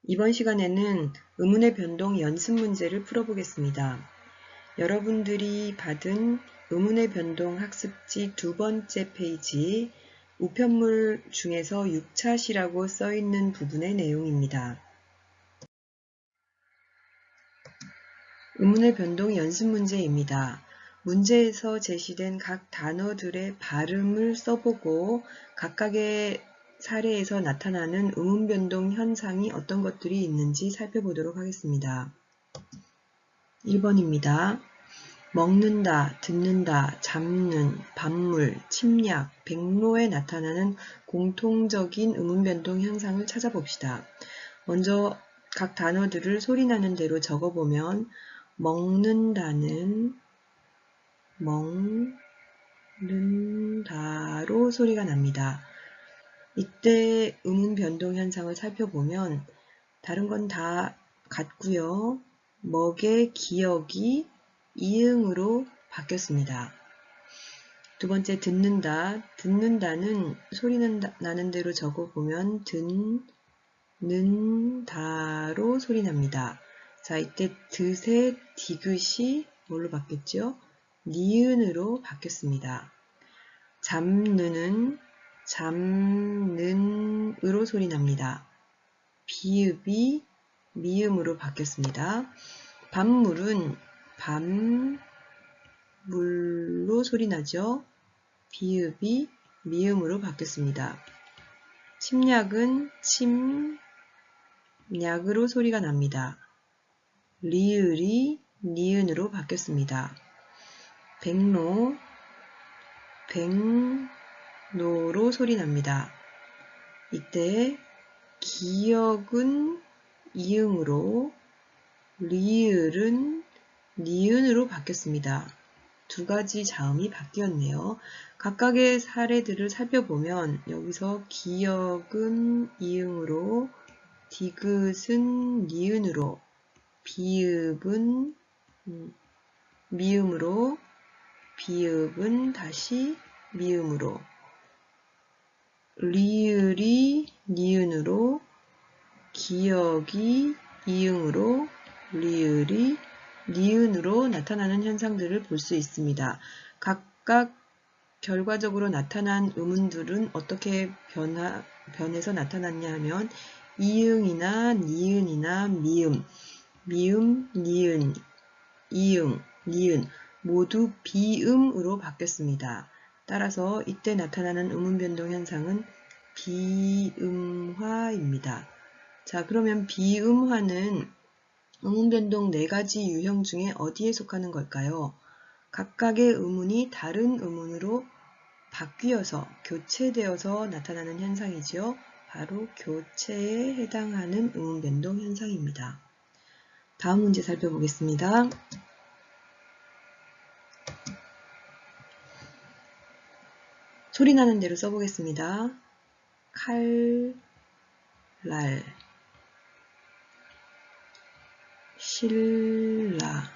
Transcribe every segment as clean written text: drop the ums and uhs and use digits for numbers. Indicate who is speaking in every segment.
Speaker 1: 이번 시간에는 의문의 변동 연습 문제를 풀어보겠습니다. 여러분들이 받은 의문의 변동 학습지 2번째 페이지 우편물 중에서 6차시라고 써있는 부분의 내용입니다. 의문의 변동 연습 문제입니다. 문제에서 제시된 각 단어들의 발음을 써보고 각각의 사례에서 나타나는 의문 변동 현상이 어떤 것들이 있는지 살펴보도록 하겠습니다. 1번입니다. 먹는다, 듣는다, 잡는, 반물, 침략, 백로에 나타나는 공통적인 의문 변동 현상을 찾아봅시다. 먼저 각 단어들을 소리나는 대로 적어보면 먹는다는 먹는다로 소리가 납니다. 이때 의문 변동 현상을 살펴보면 다른 건 다 같고요. 먹의 기억이 이응으로 바뀌었습니다. 두 번째 듣는다. 듣는다는 소리는 나는 대로 적어보면 듣는다로 소리 납니다. 자, 이때 듣의 디귿이 뭘로 바뀌었죠? 니은으로 바뀌었습니다. 잡는은 잡는으로 소리 납니다. 비읍이 미음으로 바뀌었습니다. 반물은 반물로 소리 나죠? 비읍이 미음으로 바뀌었습니다. 침략은 침략으로 소리가 납니다. 리을이 니은으로 바뀌었습니다. 백로, 백로로 소리 납니다. 이때 기역은 이응으로, 리을은 니은으로 바뀌었습니다. 두 가지 자음이 바뀌었네요. 각각의 사례들을 살펴보면 여기서 기역은 이응으로, 디귿은 니은으로, 비읍은 미음으로, 비읍은 다시 미음으로, 리을이 니은으로, 기역이 이응으로, 리을이 니은으로 나타나는 현상들을 볼 수 있습니다. 각각 결과적으로 나타난 의문들은 어떻게 변해서 나타났냐 하면 이응이나 니은이나 미음, 니은, 이응, 니은 모두 비음으로 바뀌었습니다. 따라서 이때 나타나는 의문 변동 현상은 비음화입니다. 자, 그러면 비음화는 의문 변동 4가지 유형 중에 어디에 속하는 걸까요? 각각의 의문이 다른 의문으로 바뀌어서 교체되어서 나타나는 현상이죠. 바로 교체에 해당하는 의문 변동 현상입니다. 다음 문제 살펴보겠습니다. 소리 나는 대로 써보겠습니다. 칼날, 신라,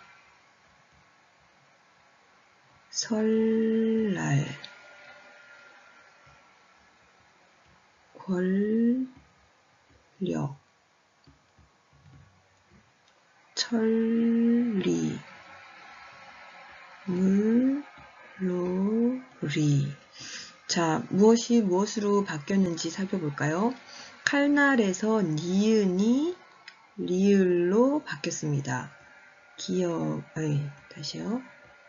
Speaker 1: 설날, 권력, 천리, 물놀이. 자, 무엇이 무엇으로 바뀌었는지 살펴볼까요? 칼날에서 니은이 리을로 바뀌었습니다. 다시요.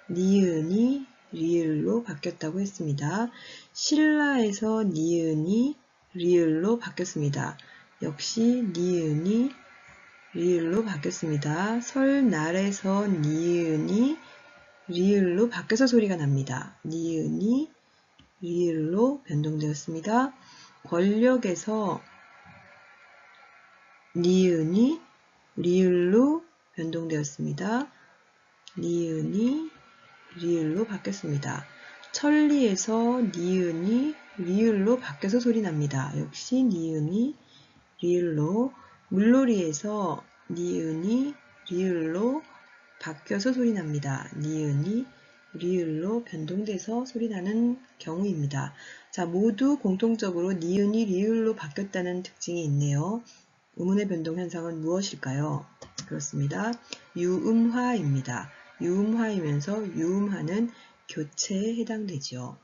Speaker 1: 니은이 리을로 바뀌었다고 했습니다. 신라에서 니은이 리을로 바뀌었습니다. 역시 니은이 리을로 바뀌었습니다. 설날에서 니은이 리을로 바뀌어서 소리가 납니다. 니은이 리을로 변동되었습니다. 권력에서 니은이 리을로 변동되었습니다. 니은이 리을로 바뀌었습니다. 천리에서 니은이 리을로 바뀌어서 소리 납니다. 역시 니은이 리을로, 물놀이에서 니은이 리을로 바뀌어서 소리 납니다. 니은이 리을로 변동돼서 소리 나는 경우입니다. 자, 모두 공통적으로 니은이 리을로 바뀌었다는 특징이 있네요. 음운의 변동 현상은 무엇일까요? 그렇습니다. 유음화입니다. 유음화이면서 유음하는 교체에 해당되죠.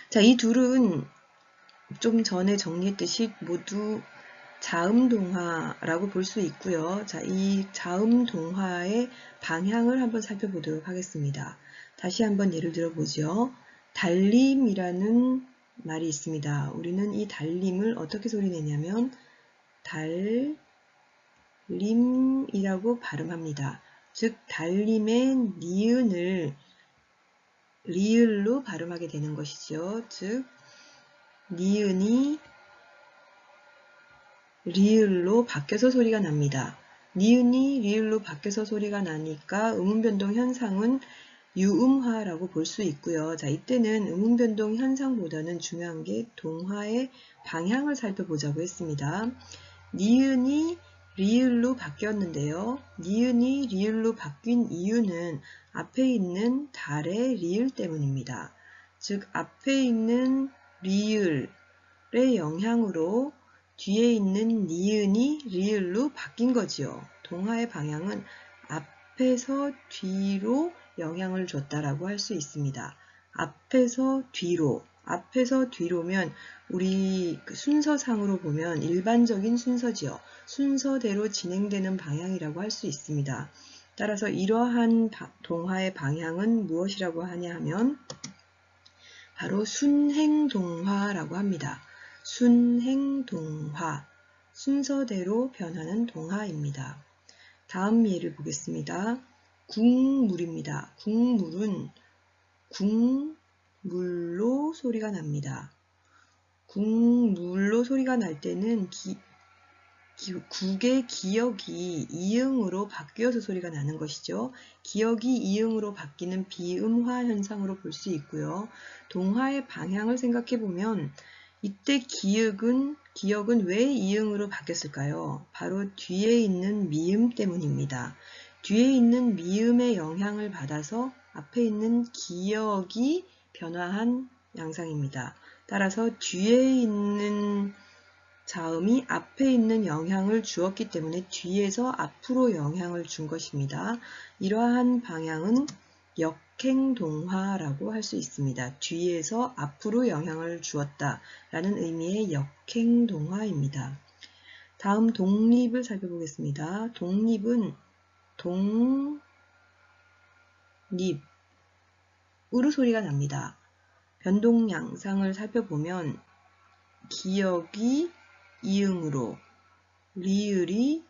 Speaker 1: 자, 이 둘은 좀 전에 정리했듯이 모두 자음동화라고 볼 수 있고요. 자, 이 자음동화의 방향을 한번 살펴보도록 하겠습니다. 다시 한번 예를 들어보죠. 달림이라는 말이 있습니다. 우리는 이 달림을 어떻게 소리내냐면 달림이라고 발음합니다. 즉 달림의 니은을 리을로 발음하게 되는 것이죠. 즉 니은이 리을로 바뀌어서 소리가 납니다. 니은이 리을로 바뀌어서 소리가 나니까 음운변동 현상은 유음화라고 볼 수 있고요. 자, 이때는 음운변동 현상보다는 중요한 게 동화의 방향을 살펴보자고 했습니다. 니은이 리을로 바뀌었는데요. 니은이 리을로 바뀐 이유는 앞에 있는 달의 리을 때문입니다. 즉, 앞에 있는 리을의 영향으로 뒤에 있는 니은이 리을로 바뀐 거지요. 동화의 방향은 앞에서 뒤로 영향을 줬다라고 할 수 있습니다. 앞에서 뒤로면 우리 순서상으로 보면 일반적인 순서지요. 순서대로 진행되는 방향이라고 할 수 있습니다. 따라서 이러한 동화의 방향은 무엇이라고 하냐 하면 바로 순행동화라고 합니다. 순행동화, 순서대로 변하는 동화입니다. 다음 예를 보겠습니다. 국물입니다. 국물은 국물로 소리가 납니다. 국물로 소리가 날 때는 국의 기역이 이응으로 바뀌어서 소리가 나는 것이죠. 기역이 이응으로 바뀌는 비음화 현상으로 볼 수 있고요. 동화의 방향을 생각해 보면 이때 기역은 왜 이응으로 바뀌었을까요? 바로 뒤에 있는 미음 때문입니다. 뒤에 있는 미음의 영향을 받아서 앞에 있는 기역이 변화한 양상입니다. 따라서 뒤에 있는 자음이 앞에 있는 영향을 주었기 때문에 뒤에서 앞으로 영향을 준 것입니다. 이러한 방향은 역행동화라고 할 수 있습니다. 뒤에서 앞으로 영향을 주었다라는 의미의 역행동화입니다. 다음 독립을 살펴보겠습니다. 독립은 동립으로 소리가 납니다. 변동 양상을 살펴보면 기역이 이응으로, 리을이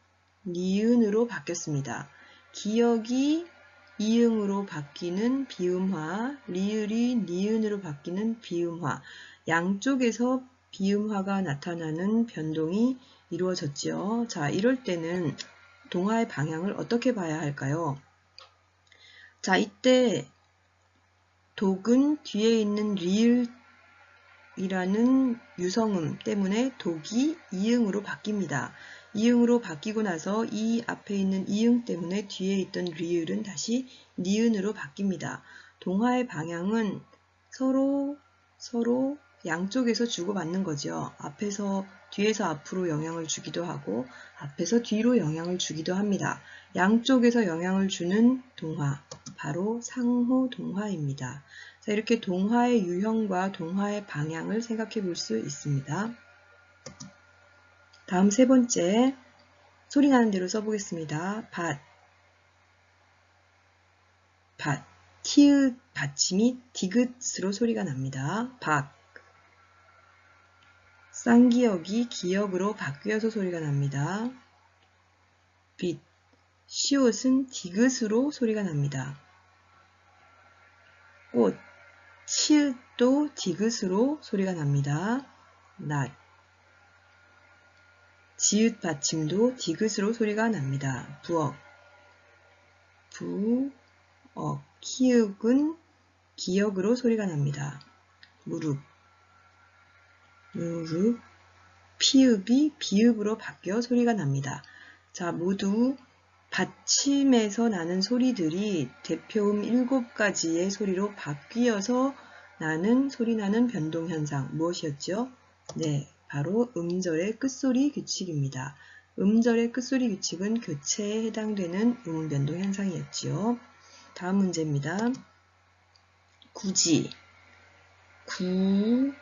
Speaker 1: 니은으로 바뀌었습니다. 기역이 이응으로 바뀌는 비음화, 리을이 니은으로 바뀌는 비음화, 양쪽에서 비음화가 나타나는 변동이 이루어졌죠. 자, 이럴 때는 동화의 방향을 어떻게 봐야 할까요? 자, 이때 독은 뒤에 있는 리을이라는 유성음 때문에 독이 이응으로 바뀝니다. 이응으로 바뀌고 나서 이 앞에 있는 이응 때문에 뒤에 있던 리을은 다시 니은으로 바뀝니다. 동화의 방향은 서로 양쪽에서 주고받는 거죠. 뒤에서 앞으로 영향을 주기도 하고 앞에서 뒤로 영향을 주기도 합니다. 양쪽에서 영향을 주는 동화, 바로 상호 동화입니다. 자, 이렇게 동화의 유형과 동화의 방향을 생각해 볼 수 있습니다. 다음 세 번째, 소리 나는 대로 써보겠습니다. 밭, 티읕 받침이 디귿으로 소리가 납니다. 박, 쌍기역이 기역으로 바뀌어서 소리가 납니다. 빛, 시옷은 디귿으로 소리가 납니다. 꽃, 치읓도 디귿으로 소리가 납니다. 낫, 지읒 받침도 디귿으로 소리가 납니다. 부엌, 키읔은 기역으로 소리가 납니다. 무릎, 피읍이 비읍으로 바뀌어 소리가 납니다. 자, 모두 받침에서 나는 소리들이 대표음 7가지의 소리로 바뀌어서 소리 나는 변동현상 무엇이었죠? 네, 바로 음절의 끝소리 규칙입니다. 음절의 끝소리 규칙은 교체에 해당되는 음운 변동 현상이었지요. 다음 문제입니다. 굳이, 굳이,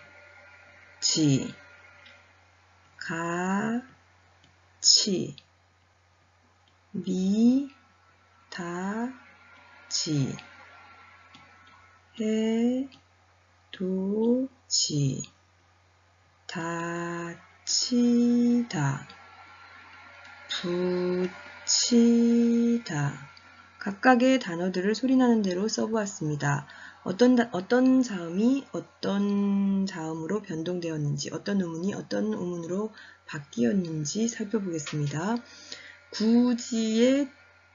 Speaker 1: 같이, 미다지, 해도지, 다치다, 붙이다. 각각의 단어들을 소리나는 대로 써보았습니다. 어떤 자음이 어떤 자음으로 변동되었는지, 어떤 음운이 어떤 음운으로 바뀌었는지 살펴보겠습니다. 굳이의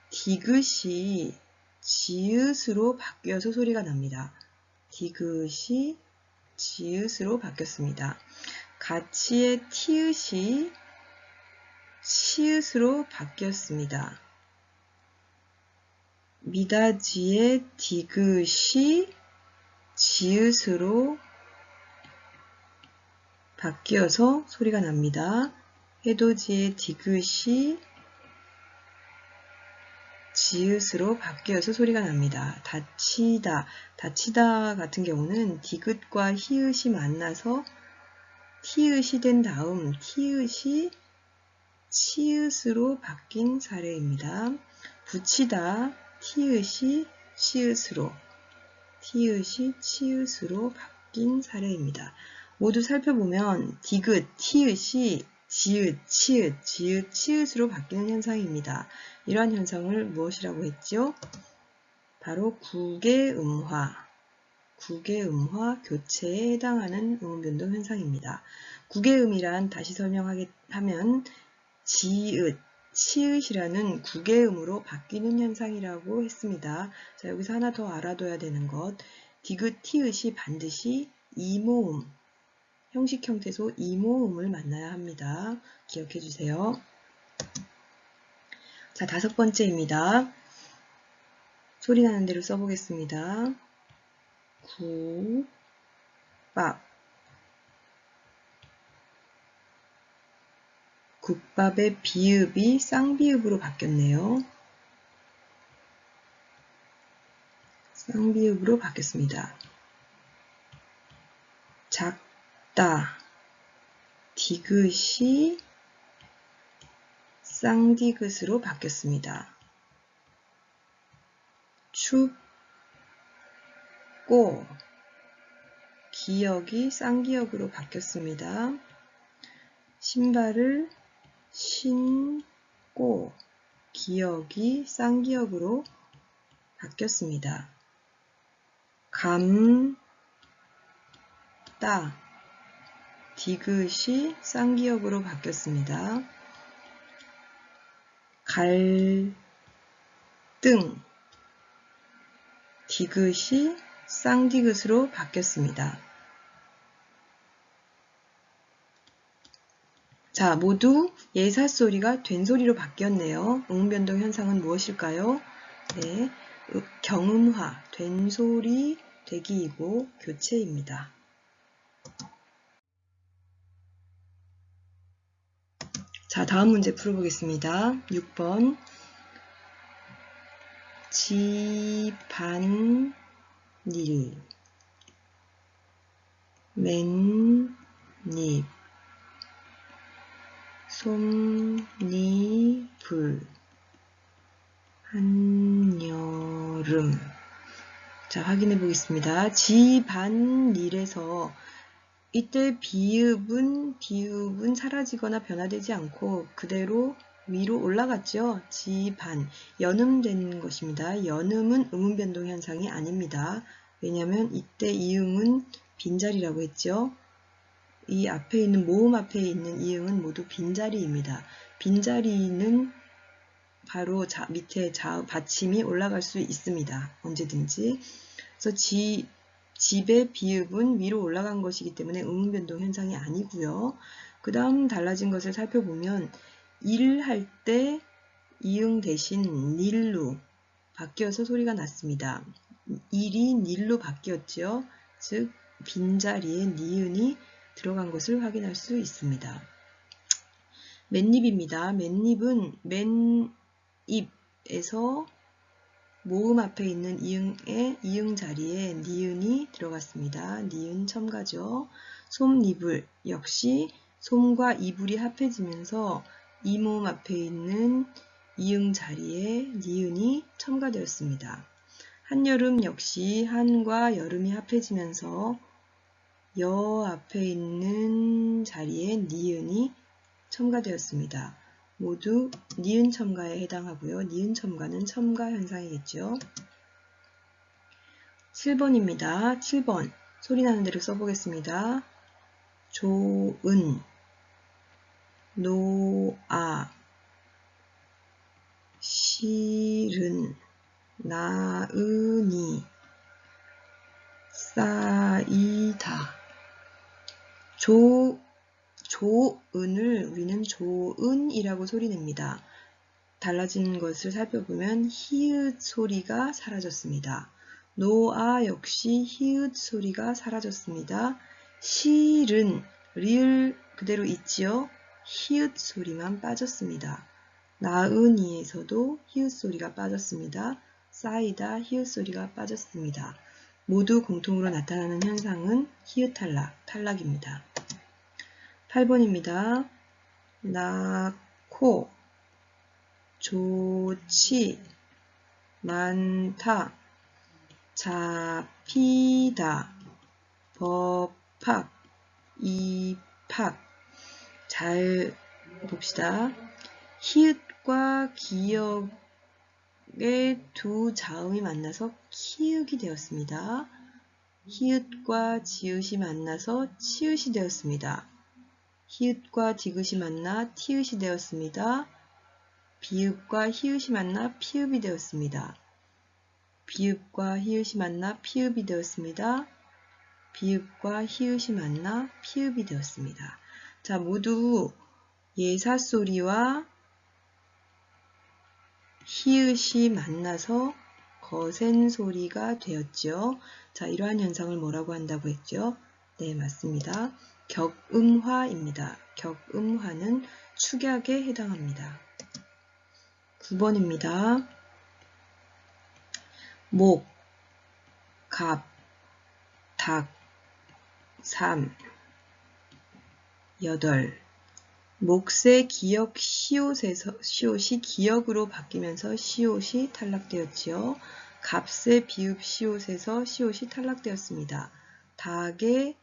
Speaker 1: 디귿이 지읒으로 바뀌어서 소리가 납니다. 디귿이 지읒으로 바뀌었습니다. 가치의 티읒이 치읒으로 바뀌었습니다. 미다지의 디귿이 지읒으로 바뀌어서 소리가 납니다. 해돋이의 디귿이 지읒으로 바뀌어서 소리가 납니다. 다치다, 다치다 같은 경우는 디귿과 히읗이 만나서 티읒이 된 다음 티읒이 치읒으로 바뀐 사례입니다. 붙이다, 티읒이 치읒으로 바뀐 사례입니다. 모두 살펴보면 디귿, 티읒이 지읒, 치읒, 지읒, 치읒으로 바뀌는 현상입니다. 이러한 현상을 무엇이라고 했죠? 바로 국외음화, 교체에 해당하는 음운변동 현상입니다. 국외음이란 다시 설명하면 지읒, 치읒이라는 국외음으로 바뀌는 현상이라고 했습니다. 자, 여기서 하나 더 알아둬야 되는 것, 디귿, 티읒이 반드시 이모음, 형식 형태소 이모음을 만나야 합니다. 기억해 주세요. 자, 5번째입니다. 소리 나는 대로 써보겠습니다. 국밥, 국밥의 비읍이 쌍비읍으로 바뀌었네요. 쌍비읍으로 바뀌었습니다. 작다, 디귿이 쌍디귿으로 바뀌었습니다. 춥고, 기역이 쌍기역으로 바뀌었습니다. 신발을 신고, 기역이 쌍기역으로 바뀌었습니다. 감다, 디귿이 쌍기역으로 바뀌었습니다. 갈등, 디귿이 쌍디귿으로 바뀌었습니다. 자, 모두 예사소리가 된소리로 바뀌었네요. 음운변동 현상은 무엇일까요? 네, 경음화, 된소리, 되기이고 교체입니다. 자, 다음 문제 풀어보겠습니다. 6번. 집안일, 맨입, 솜니불, 한여름. 자, 확인해 보겠습니다. 집안일에서 이때 비읍은 사라지거나 변화되지 않고 그대로 위로 올라갔죠. 지반, 연음된 것입니다. 연음은 음운변동 현상이 아닙니다. 왜냐하면 이때 이응은 빈자리라고 했죠. 이 앞에 있는 모음 앞에 있는 이응은 모두 빈자리입니다. 빈자리는 바로 밑에 받침이 올라갈 수 있습니다. 언제든지. 그래서 집의 비읍은 위로 올라간 것이기 때문에 음운변동 현상이 아니고요. 그 다음 달라진 것을 살펴보면 일할 때 이응 대신 닐로 바뀌어서 소리가 났습니다. 일이 닐로 바뀌었죠. 즉 빈자리에 니은이 들어간 것을 확인할 수 있습니다. 맨입입니다. 맨입은 맨입에서 모음 앞에 있는 이응의 이응 자리에 니은이 들어갔습니다. 니은 첨가죠. 솜니불 역시 솜과 이불이 합해지면서 이 모음 앞에 있는 이응 자리에 니은이 첨가되었습니다. 한여름 역시 한과 여름이 합해지면서 여 앞에 있는 자리에 니은이 첨가되었습니다. 모두 니은 첨가에 해당하고요. 니은 첨가는 첨가 현상이겠죠. 7번입니다. 7번 소리 나는 대로 써보겠습니다. 조은, 노아, 실은, 나은이, 쌓이다. 조은을 우리는 조은이라고 소리냅니다. 달라진 것을 살펴보면 히읗 소리가 사라졌습니다. 노아 역시 히읗 소리가 사라졌습니다. 실은 리을 그대로 있지요. 히읗 소리만 빠졌습니다. 나은이에서도 히읗 소리가 빠졌습니다. 쌓이다 히읗 소리가 빠졌습니다. 모두 공통으로 나타나는 현상은 히읗 탈락입니다. 8번입니다. 낳고, 좋지, 많다, 잡히다, 법학, 입학. 잘 봅시다. 히읗과 기역의 두 자음이 만나서 키읔이 되었습니다. 히읗과 지읒이 만나서 치읒이 되었습니다. 히읗과 디귿이 만나 티읒이 되었습니다. 비읍과 히읗이 만나 피읍이 되었습니다. 비읍과 히읗이 만나 피읍이 되었습니다. 비읍과 히읗이 만나 피읍이 되었습니다. 자, 모두 예사소리와 히읗이 만나서 거센 소리가 되었죠. 자, 이러한 현상을 뭐라고 한다고 했죠? 네, 맞습니다. 격음화입니다. 격음화는 축약에 해당합니다. 9번입니다. 목, 갑, 닭, 삼, 여덟. 몫의 기역 시옷이 기역으로 바뀌면서 시옷이 탈락되었지요. 값의 비읍 시옷에서 시옷이 탈락되었습니다. 닭의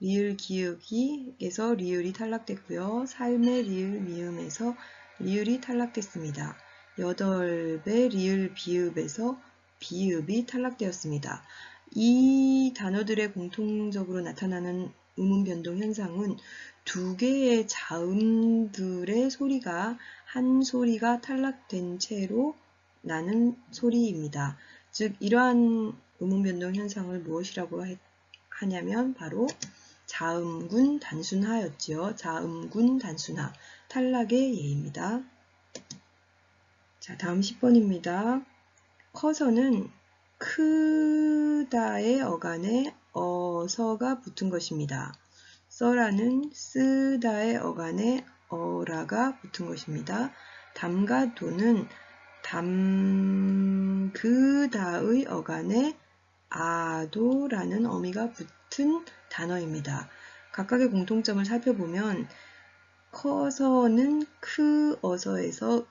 Speaker 1: 리을 기역에서 리을이 탈락됐고요. 삶의 리을 미음에서 리을이 탈락됐습니다. 여덟의 리을 비읍에서 비읍이 탈락되었습니다. 이 단어들의 공통적으로 나타나는 음운 변동 현상은 두 개의 자음들의 소리가 한 소리가 탈락된 채로 나는 소리입니다. 즉 이러한 음운 변동 현상을 무엇이라고 하냐면 바로 자음군 단순하였지요. 자음군 단순하, 탈락의 예입니다. 자, 다음 10번입니다. 커서는 크다의 어간에 어서가 붙은 것입니다. 써라는 쓰다의 어간에 어라가 붙은 것입니다. 담가도는 담그다의 어간에 아도라는 어미가 붙은 단어입니다. 각각의 공통점을 살펴보면 커서는 크어서에서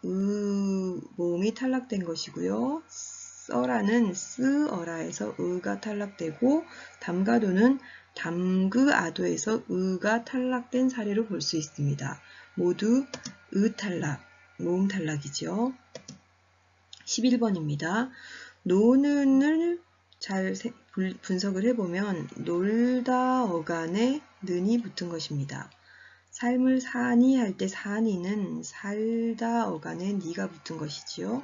Speaker 1: 모음이 탈락된 것이고요. 써라는 쓰어라에서 으가 탈락되고 담가도는 담그아도에서 으가 탈락된 사례로 볼 수 있습니다. 모두 탈락, 모음 탈락이죠. 11번입니다. 노는을 잘 분석을 해보면 놀다 어간에 는이 붙은 것입니다. 삶을 사니 할 때 사니는 살다 어간에 니가 붙은 것이지요.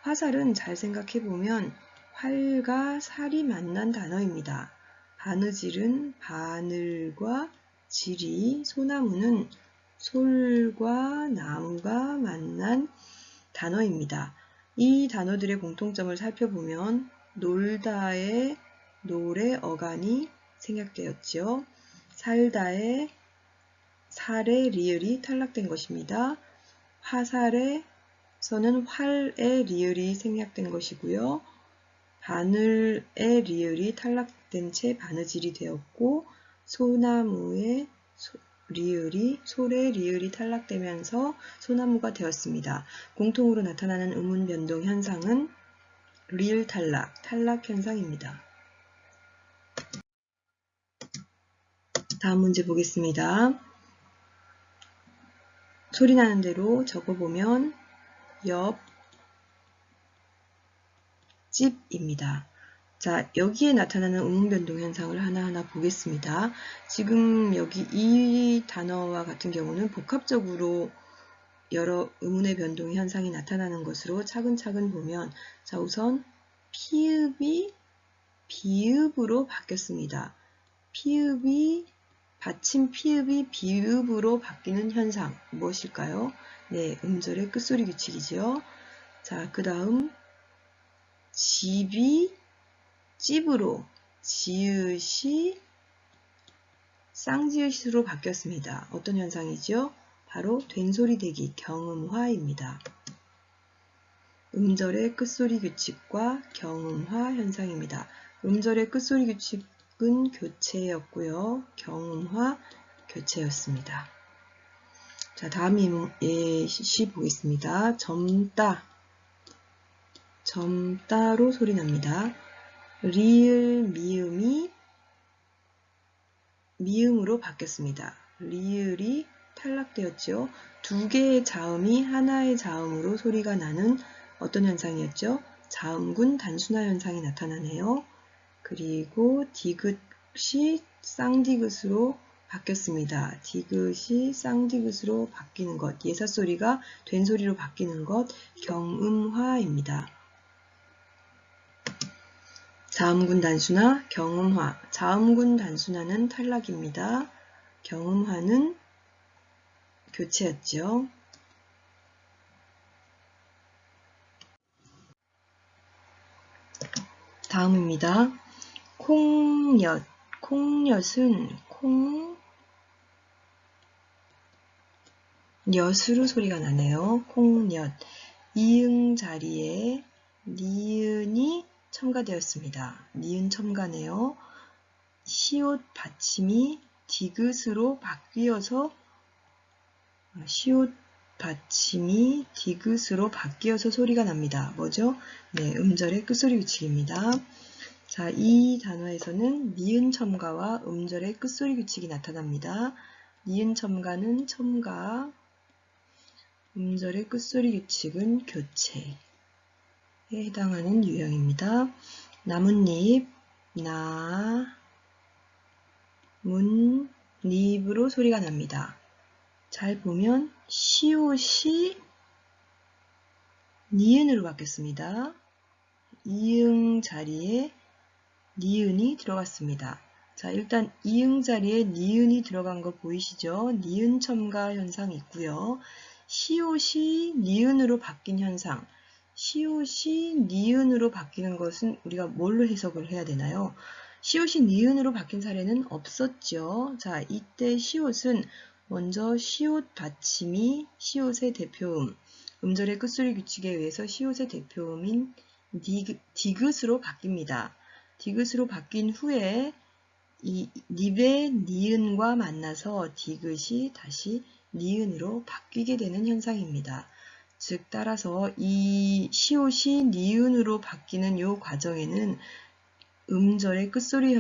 Speaker 1: 화살은 잘 생각해보면 활과 살이 만난 단어입니다. 바느질은 바늘과 질이, 소나무는 솔과 나무가 만난 단어입니다. 이 단어들의 공통점을 살펴보면 놀다의 놀의 어간이 생략되었지요. 살다의 살의 리을이 탈락된 것입니다. 화살에서는 활의 리을이 생략된 것이고요. 바늘의 리을이 탈락된 채 바느질이 되었고, 소나무의 솔의 리을이 탈락되면서 소나무가 되었습니다. 공통으로 나타나는 음운 변동 현상은 리을 탈락, 탈락 현상입니다. 다음 문제 보겠습니다. 소리 나는 대로 적어보면 옆집입니다. 자, 여기에 나타나는 음운 변동 현상을 하나하나 보겠습니다. 지금 여기 이 단어와 같은 경우는 복합적으로 여러 음운의 변동 현상이 나타나는 것으로 차근차근 보면, 자, 우선 피읍이 비읍으로 바뀌었습니다. 받침 피읍이 비읍으로 바뀌는 현상, 무엇일까요? 네, 음절의 끝소리 규칙이죠. 자, 그 다음 집이 찝으로, 지읒이 쌍지읒으로 바뀌었습니다. 어떤 현상이죠? 바로 된소리 대기, 경음화입니다. 음절의 끝소리 규칙과 경음화 현상입니다. 음절의 끝소리 규칙은 교체였고요. 경음화 교체였습니다. 자, 다음 예시 보겠습니다. 점따로 소리 납니다. 리을 미음이 미음으로 바뀌었습니다. 리을이 탈락되었죠. 두 개의 자음이 하나의 자음으로 소리가 나는 어떤 현상이었죠? 자음군 단순화 현상이 나타나네요. 그리고 디귿이 쌍디귿으로 바뀌었습니다. 디귿이 쌍디귿으로 바뀌는 것, 예사소리가 된소리로 바뀌는 것, 경음화입니다. 자음군 단순화, 경음화. 자음군 단순화는 탈락입니다. 경음화는 교체였죠. 다음입니다. 콩엿. 콩엿은 콩엿으로 소리가 나네요. 콩엿. 이응 자리에 니은이 첨가되었습니다. 니은 첨가네요. 시옷 받침이 디귿으로 바뀌어서 소리가 납니다. 뭐죠? 네, 음절의 끝소리 규칙입니다. 자, 이 단어에서는 니은 첨가와 음절의 끝소리 규칙이 나타납니다. 니은 첨가는 첨가, 음절의 끝소리 규칙은 교체에 해당하는 유형입니다. 나뭇잎, 나뭇잎으로 소리가 납니다. 잘 보면 시옷이 니은으로 바뀌었습니다. 이응 자리에 니은이 들어갔습니다. 자, 일단 이응 자리에 니은이 들어간 거 보이시죠? 니은 첨가 현상이 있고요. 시옷이 니은으로 바뀐 현상. 시옷이 니은으로 바뀌는 것은 우리가 뭘로 해석을 해야 되나요? 시옷이 니은으로 바뀐 사례는 없었죠. 자, 이때 시옷은 먼저 시옷 받침이 시옷의 대표음, 음절의 끝소리 규칙에 의해서 시옷의 대표음인 디귿으로 바뀝니다. 디귿으로 바뀐 후에 이 닙의 니은과 만나서 디귿이 다시 니은으로 바뀌게 되는 현상입니다. 즉 따라서 이 시옷이 니은으로 바뀌는 이 과정에는 음절의 끝소리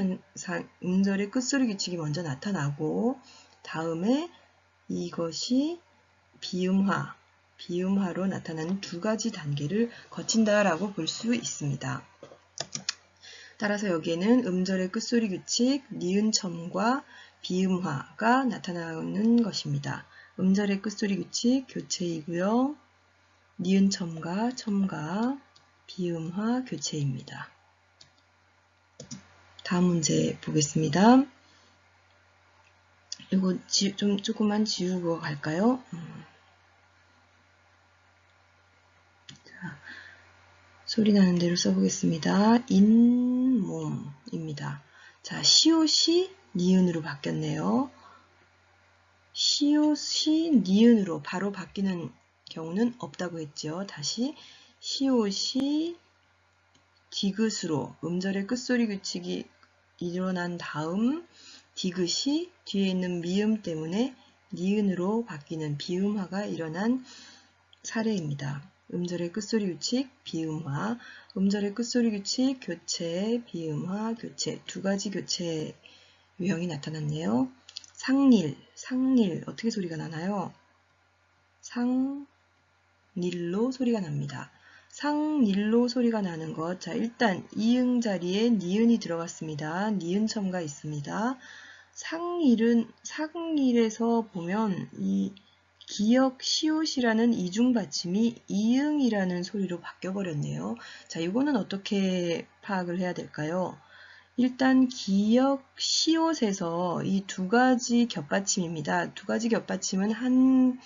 Speaker 1: 규칙이 먼저 나타나고, 다음에 이것이 비음화로 나타나는 두 가지 단계를 거친다라고 볼 수 있습니다. 따라서 여기에는 음절의 끝소리 규칙, 니은 첨과 비음화가 나타나는 것입니다. 음절의 끝소리 규칙 교체이고요. 니은 첨가, 비음화 교체입니다. 다음 문제 보겠습니다. 이거 조금만 지우고 갈까요? 자, 소리 나는 대로 써보겠습니다. 잇몸입니다. 자, 시옷이 니은으로 바뀌었네요. 시옷이 니은으로 바로 바뀌는 경우는 없다고 했죠. 다시 시옷이 디귿으로 음절의 끝소리 규칙이 일어난 다음 디귿이 뒤에 있는 미음 때문에 니은으로 바뀌는 비음화가 일어난 사례입니다. 음절의 끝소리 규칙, 비음화, 음절의 끝소리 규칙, 교체, 비음화, 교체, 두 가지 교체 유형이 나타났네요. 상닐, 어떻게 소리가 나나요? 상닐로 소리가 납니다. 상닐로 소리가 나는 것. 자, 일단 이응 자리에 니은이 들어갔습니다. 니은 첨가 있습니다. 상닐에서 보면 이 기역 시옷이라는 이중 받침이 이응이라는 소리로 바뀌어 버렸네요. 자, 이거는 어떻게 파악을 해야 될까요? 일단 기역 시옷에서 이 두 가지 겹받침입니다. 두 가지 겹받침은 한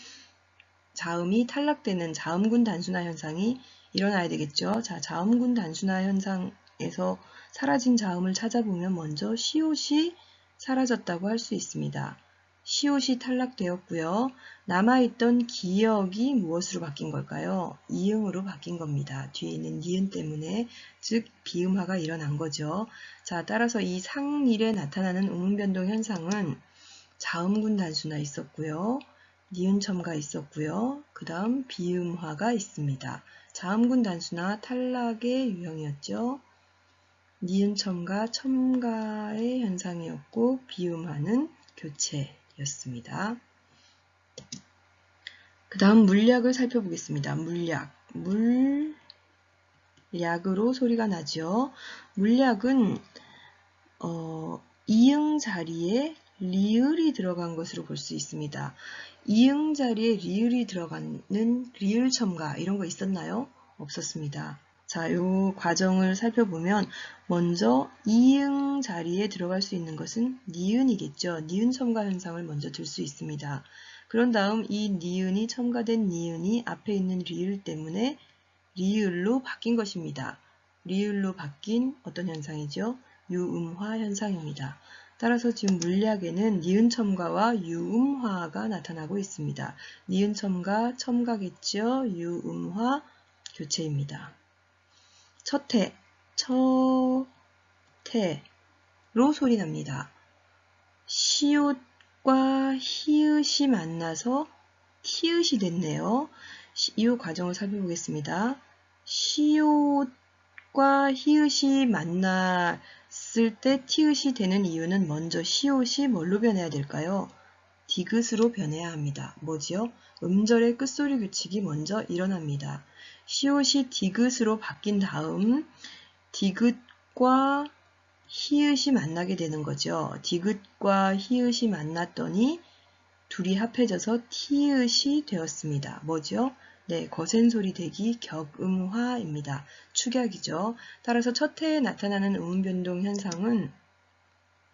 Speaker 1: 자음이 탈락되는 자음군 단순화 현상이 일어나야 되겠죠. 자, 자음군 단순화 현상에서 사라진 자음을 찾아보면 먼저 시옷이 사라졌다고 할 수 있습니다. 시옷이 탈락되었고요. 남아있던 기역이 무엇으로 바뀐 걸까요? 이응으로 바뀐 겁니다. 뒤에 있는 니은 때문에, 즉 비음화가 일어난 거죠. 자, 따라서 이 상일에 나타나는 음운변동 현상은 자음군 단순화 있었고요. 니은 첨가 있었고요. 그 다음 비음화가 있습니다. 자음군 단순화 탈락의 유형이었죠. 니은 첨가의 현상이었고 비음화는 교체였습니다. 그 다음 물약을 살펴보겠습니다. 물약으로 소리가 나죠. 물약은 이응 자리에 리을이 들어간 것으로 볼 수 있습니다. 이응 자리에 리을이 들어가는 리을 첨가 이런 거 있었나요? 없었습니다. 자, 이 과정을 살펴보면 먼저 이응 자리에 들어갈 수 있는 것은 니은이겠죠. 니은 첨가 현상을 먼저 들 수 있습니다. 그런 다음 이 니은이 첨가된 니은이 앞에 있는 리을 때문에 리을로 바뀐 것입니다. 리을로 바뀐 어떤 현상이죠? 유음화 현상입니다. 따라서 지금 물약에는 니은 첨가와 유음화가 나타나고 있습니다. 니은 첨가겠죠? 유음화 교체입니다. 첫해로 소리 납니다. 시옷과 히읗이 만나서 티읕이 됐네요. 이 과정을 살펴보겠습니다. 시옷과 히읗이 만났을 때 티읕이 되는 이유는 먼저 시옷이 뭘로 변해야 될까요? 디귿으로 변해야 합니다. 뭐지요? 음절의 끝소리 규칙이 먼저 일어납니다. 시옷이 디귿으로 바뀐 다음 디귿과 히읗이 만나게 되는 거죠. 디귿과 히읗이 만났더니 둘이 합해져서 티읕이 되었습니다. 뭐죠? 네, 거센 소리 대기 격음화입니다. 축약이죠. 따라서 첫 해에 나타나는 음운변동 현상은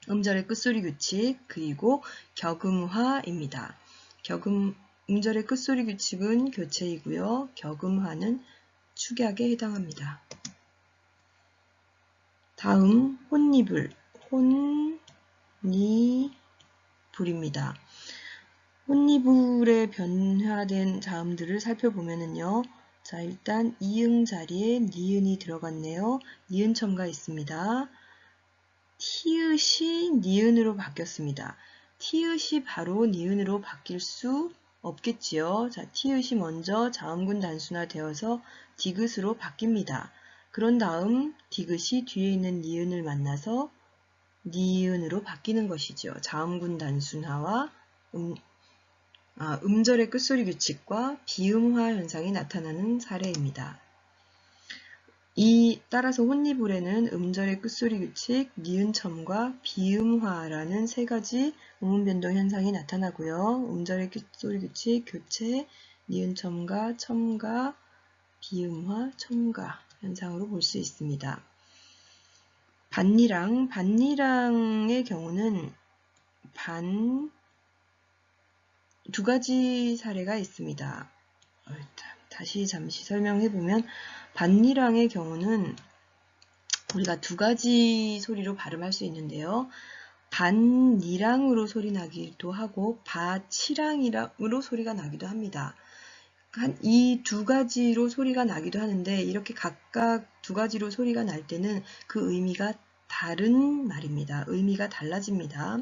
Speaker 1: 음절의 끝소리 규칙 그리고 격음화입니다. 음절의 끝소리 규칙은 교체이고요. 격음화는 축약에 해당합니다. 다음 혼니불입니다. 혼니불에 변화된 자음들을 살펴보면요. 자, 일단 이응 자리에 니은이 들어갔네요. 니은 첨가 있습니다. 티읕이 니은으로 바뀌었습니다. 티읕이 바로 니은으로 바뀔 수 없겠지요. 자, 티읕이 먼저 자음군 단순화되어서 디귿으로 바뀝니다. 그런 다음 디귿이 뒤에 있는 니은을 만나서 니은으로 바뀌는 것이죠. 자음군 단순화와 음절의 끝소리 규칙과 비음화 현상이 나타나는 사례입니다. 따라서 혼니불에는 음절의 끝소리 규칙, 니은 첨과 비음화라는 세 가지 음운변동 현상이 나타나고요. 음절의 끝소리 규칙, 교체, 니은 첨가, 비음화, 첨가 현상으로 볼 수 있습니다. 반니랑의 경우는 두 가지 사례가 있습니다. 다시 잠시 설명해보면 반니랑의 경우는 우리가 두 가지 소리로 발음할 수 있는데요. 반니랑으로 소리 나기도 하고 바치랑이로 소리가 나기도 합니다. 이 두 가지로 소리가 나기도 하는데 이렇게 각각 두 가지로 소리가 날 때는 그 의미가 다른 말입니다. 의미가 달라집니다.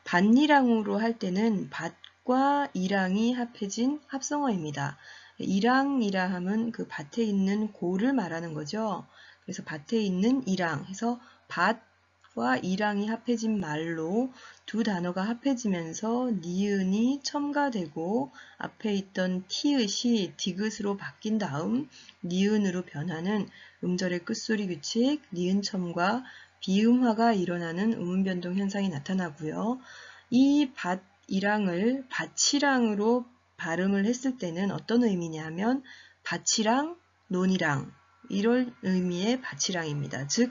Speaker 1: 반니랑으로 할 때는 밭과 이랑이 합해진 합성어입니다. 이랑이라 하면 그 밭에 있는 고를 말하는 거죠. 그래서 밭에 있는 이랑 해서 밭과 이랑이 합해진 말로 두 단어가 합해지면서 니은이 첨가되고 앞에 있던 티읕이 디귿으로 바뀐 다음 니은으로 변하는 음절의 끝소리 규칙, 니은 첨과 비음화가 일어나는 음운변동 현상이 나타나고요. 이 밭이랑을 밭이랑으로 발음을 했을 때는 어떤 의미냐면 밭이랑 논이랑 이런 의미의 밭이랑입니다. 즉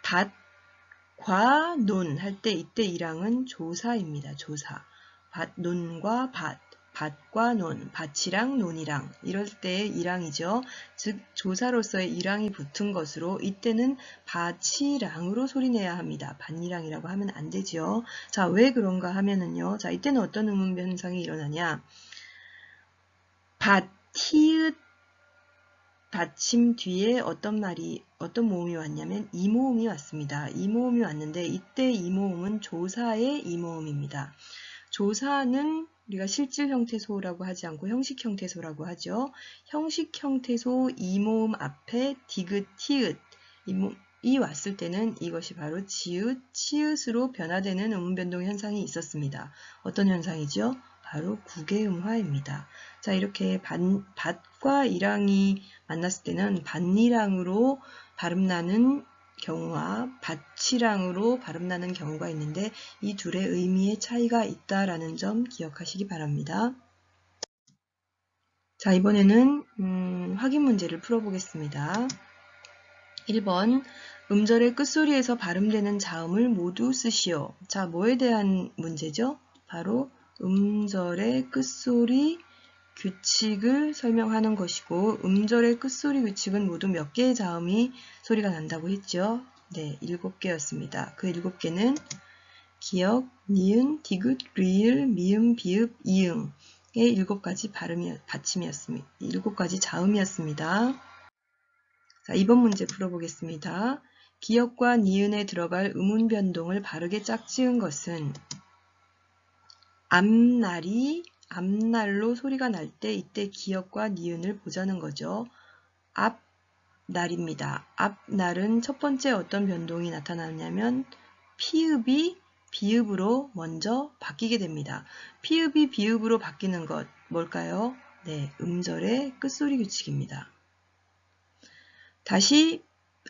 Speaker 1: 밭과 논 할 때 이때 이랑은 조사입니다. 조사. 밭, 논과 밭. 밭과 논, 밭이랑 논이랑 이럴 때의 이랑이죠. 즉 조사로서의 이랑이 붙은 것으로 이때는 밭이랑으로 소리내야 합니다. 밭이랑이라고 하면 안 되죠. 자, 왜 그런가 하면은요. 자, 이때는 어떤 음운 현상이 일어나냐? 밭, 티읕 받침 뒤에 어떤 모음이 왔냐면 이모음이 왔습니다. 이모음이 왔는데 이때 이모음은 조사의 이모음입니다. 조사는 우리가 실질 형태소라고 하지 않고 형식 형태소라고 하죠. 형식 형태소 이모음 앞에 디귿, 티읕 이 왔을 때는 이것이 바로 지읒, 치읒으로 변화되는 음운변동 현상이 있었습니다. 어떤 현상이죠? 바로 국외음화입니다. 자, 이렇게 밭과 이랑이 만났을 때는 밭니랑으로 발음나는 경우와 밭이랑으로 발음나는 경우가 있는데 이 둘의 의미의 차이가 있다라는 점 기억하시기 바랍니다. 자, 이번에는 확인 문제를 풀어보겠습니다. 1번 음절의 끝소리에서 발음되는 자음을 모두 쓰시오. 자, 뭐에 대한 문제죠? 바로 음절의 끝소리 규칙을 설명하는 것이고 음절의 끝소리 규칙은 모두 몇 개의 자음이 소리가 난다고 했죠? 네, 7개였습니다. 그 7개는 기역, 니은, 디귿, 리을, 미음, 비읍, 이응의 7가지 받침이었습니다. 7가지 자음이었습니다. 자, 2번 문제 풀어보겠습니다. 기역과 니은에 들어갈 음운 변동을 바르게 짝지은 것은 앞날로 소리가 날 때 이때 기역과 니은을 보자는 거죠. 앞날입니다. 앞날은 첫 번째 어떤 변동이 나타나냐면 피읍이 비읍으로 먼저 바뀌게 됩니다. 피읍이 비읍으로 바뀌는 것 뭘까요? 네, 음절의 끝소리 규칙입니다. 다시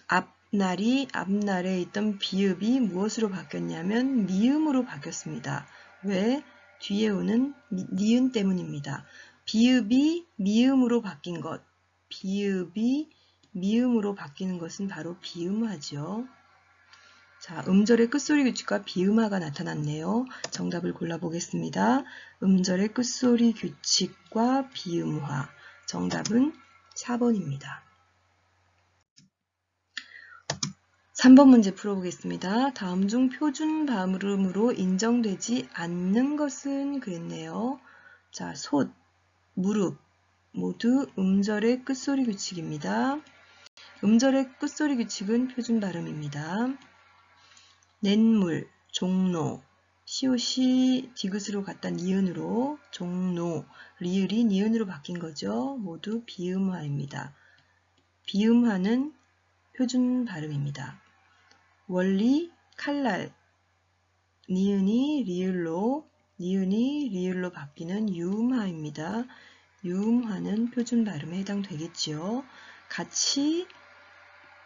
Speaker 1: 앞날에 있던 비읍이 무엇으로 바뀌었냐면 미음으로 바뀌었습니다. 왜? 뒤에 오는 니은 때문입니다. 비읍이 미음으로 바뀐 것, 비읍이 미음으로 바뀌는 것은 바로 비음화죠. 자, 음절의 끝소리 규칙과 비음화가 나타났네요. 정답을 골라보겠습니다. 음절의 끝소리 규칙과 비음화. 정답은 4번입니다. 3번 문제 풀어보겠습니다. 다음 중 표준 발음으로 인정되지 않는 것은 그랬네요. 자, 솥, 무릎 모두 음절의 끝소리 규칙입니다. 음절의 끝소리 규칙은 표준 발음입니다. 냇물, 종로, 시옷이 디귿으로 갔다 니은으로 종로, 리을이 니은으로 바뀐 거죠. 모두 비음화입니다. 비음화는 표준 발음입니다. 원리, 칼날, 니은이 리을로 바뀌는 유음화입니다. 유음화는 표준 발음에 해당되겠지요. 같이,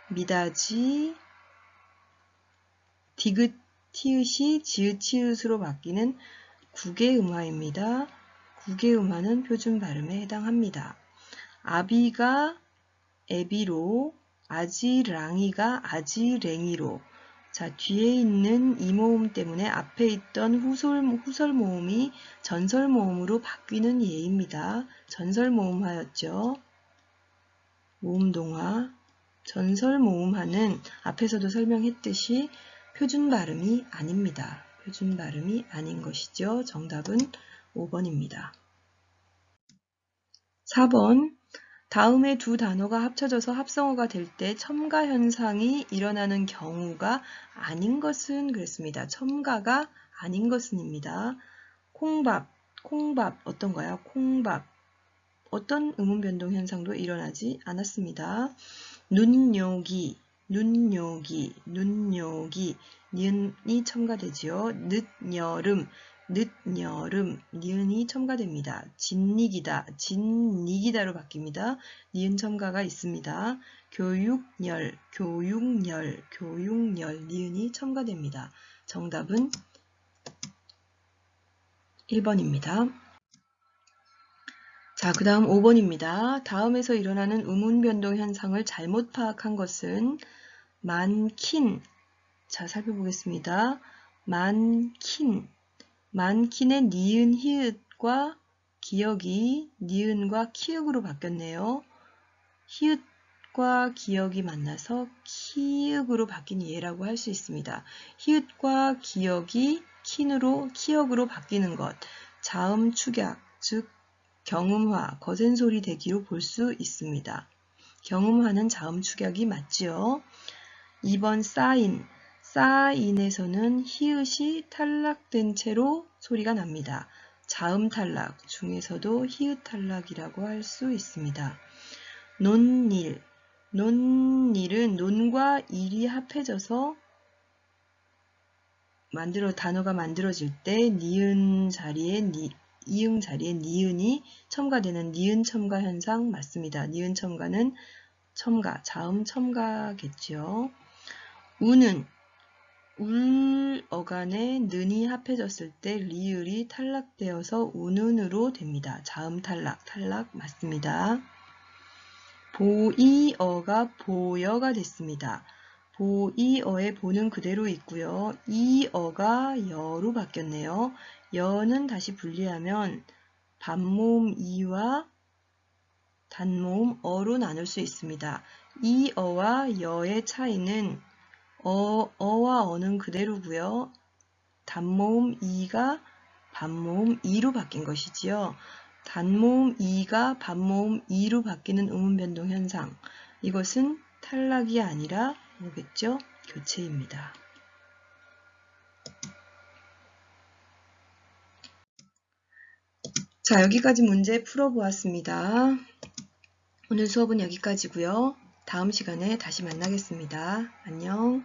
Speaker 1: 미다지, 디귿, 티읕이 지읒, 치읒으로 바뀌는 국외음화입니다. 국외음화는 표준 발음에 해당합니다. 아비가 애비로, 아지랑이가 아지랭이로. 자, 뒤에 있는 이 모음 때문에 앞에 있던 후설 모음이 전설 모음으로 바뀌는 예입니다. 전설 모음하였죠. 모음동화. 전설 모음하는 앞에서도 설명했듯이 표준 발음이 아닙니다. 표준 발음이 아닌 것이죠. 정답은 5번입니다. 4번. 다음에 두 단어가 합쳐져서 합성어가 될 때 첨가 현상이 일어나는 경우가 아닌 것은 그랬습니다. 첨가가 아닌 것은입니다. 콩밥, 콩밥 어떤가요? 콩밥. 어떤 음운 변동 현상도 일어나지 않았습니다. 눈요기, 눈요기, 눈요기, 니은이 첨가되지요. 늦여름, 늦여름, 니은이 첨가됩니다. 진리기다, 진리기다로 바뀝니다. 니은 첨가가 있습니다. 교육열, 교육열, 교육열, 니은이 첨가됩니다. 정답은 1번입니다. 자, 그 다음 5번입니다. 다음에서 일어나는 음운 변동 현상을 잘못 파악한 것은 많긴. 자, 살펴보겠습니다. 많긴. 많긴의 니은, 히읗과 기역이 니은과 키읔으로 바뀌었네요. 히읗과 기역이 만나서 키읔으로 바뀐 예라고 할 수 있습니다. 히읗과 기역이 키역으로 바뀌는 것. 자음 축약, 즉 경음화, 거센 소리 대기로 볼 수 있습니다. 경음화는 자음 축약이 맞지요. 2번 사인. 사인에서는 히읗이 탈락된 채로 소리가 납니다. 자음 탈락 중에서도 히읗 탈락이라고 할 수 있습니다. 논일. 논일은 논과 일이 합해져서 단어가 만들어질 때 니은 자리에 이응 자리에 니은이 첨가되는 니은 첨가 현상 맞습니다. 니은 첨가는 첨가, 자음 첨가겠죠. 우는, 울 어간에 는이 합해졌을 때 리을이 탈락되어서 우는으로 됩니다. 자음 탈락, 탈락 맞습니다. 보이어가 보여가 됐습니다. 보이어의 보는 그대로 있고요. 이어가 여로 바뀌었네요. 여는 다시 분리하면 반모음 이와 단모음 어로 나눌 수 있습니다. 이어와 여의 차이는 어와 어는 그대로고요. 단모음 이가 반모음 이로 바뀐 것이지요. 단모음 이가 반모음 이로 바뀌는 음운 변동 현상. 이것은 탈락이 아니라 뭐겠죠? 교체입니다. 자, 여기까지 문제 풀어보았습니다. 오늘 수업은 여기까지고요. 다음 시간에 다시 만나겠습니다. 안녕.